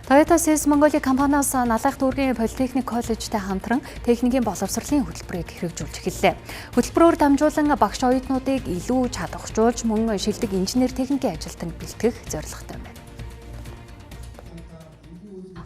Toyota Sales Mongolia компаниас Налах дүүргийн Политехник коллежтэй хамтран техникийн боловсролын хөтөлбөрийг хэрэгжүүлж эхэллээ. Хөтөлбөрөөр дамжуулан багш оюутнуудыг илүү чадваржуулж мөн шилдэг инженер техникийн ажилтныг бэлтгэх зорилготой байна.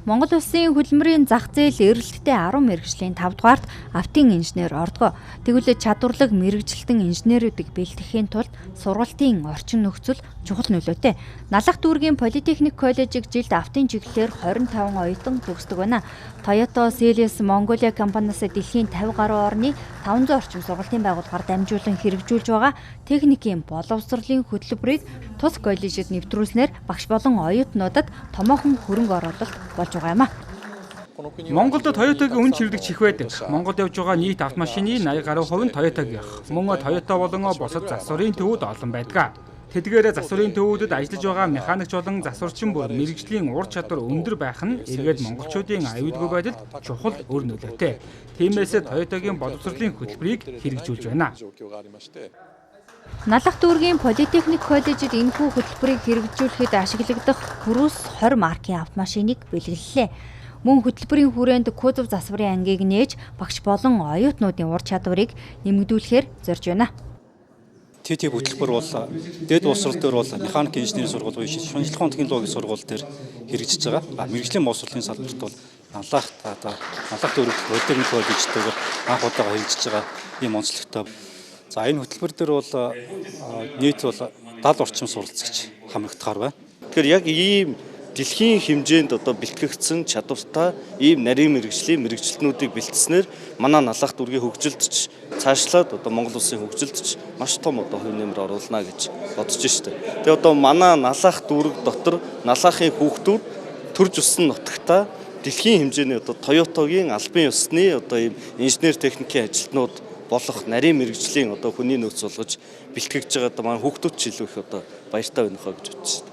Монгол Улсын хөдөлмөрийн зах зээл эрэлттэй 10 мэргэжлийн 5 дугаарт автын инженер ордог. Тэгвэл чадварлаг мэргэжилтэн инженерүүдийг бэлтгэхийн тулд сургалтын орчин нөхцөл чухал нөлөөтэй. Налах дүүргийн Политехник коллежийг жилд автын чиглэлээр 25 оюутан төгсдөг байна. Toyota Sales Mongolia компаниас дэлхийн 50 гаруй орны 500 орчим сургалтын байгууллагаар дамжуулан хэрэгжүүлж байгаа техникийн боловсролын хөтөлбөрийг тус коллежид нэвтрүүлснээр багш болон оюутнуудад томоохон хөрөнгө оруулалт болж байгаа юм а. Монголд Toyota-гийн үн чирэгдэх чих байдаг. Монголд явж байгаа нийт автомашины 80 гаруй хувь нь Toyota-гийнх. Мөн Toyota болон бусад засварын төвүүд олон байдаг. Тэдгээр засварын төвүүдэд ажиллаж байгаа механикч болон засварчин бүр мэргэжлийн ур чадвар өндөр байх нь эргээд монголчуудын аюулгүй байдалд чухал өр нөлөөтэй. Тиймээс Toyota-гийн боловсролын хөтөлбөрийг хэрэгжүүлж байна. Налах дүүргийн Политехник коллежид энэхүү хөтөлбөрийг хэрэгжүүлэхэд ашиглагдах Cruze 20 маркийн автомашиныг бэлгэллээ. Мөн хөтөлбөрийн хүрээнд кузов засварын ангийг нээж багш болон оюутнуудын ур чадварыг нэмэгдүүлэхээр зорж байна. ТТ хөтөлбөр бол дээд боловсрол дээр бол механик инженерийн сургууль буюу шинжилгээний технологийн сургууль дээр хэрэгжиж байгаа. Мэргэжлийн боловсролын салбарт бол Налах дүүрэг Политехник коллежтэйгээр анх удаага хэрэгжиж байгаа ийм онцлогтой. За энэ хөтөлбөр дээр бол нийт бол 70 орчим суралцагч хамрагдахаар байна. Тэгэхээр яг ийм дэлхийн хэмжээнд бэлтгэгдсэн чадвартай ийм нарийн мэргэжлийн мэргэжилтнүүдийг бэлтснээр манай Налах дүүргийн хөгжилд ч цаашлаад Монгол улсын хөгжилд ч маш том хувь нэмэр оруулна гэж бодож байна. Тэгээ манай Налах дүүрэг дотор Налахын хүүхдүүд төрж өссөн нутагта дэлхийн хэмжээний Toyota-гийн албан ёсны ийм инженер техникийн ажилтнууд болох нарийн мэргэжлийн хүний нөөц болгож бэлтгэж байгаа манай хүүхдүүд ч илүү их баяртай байна гэж бодож байна.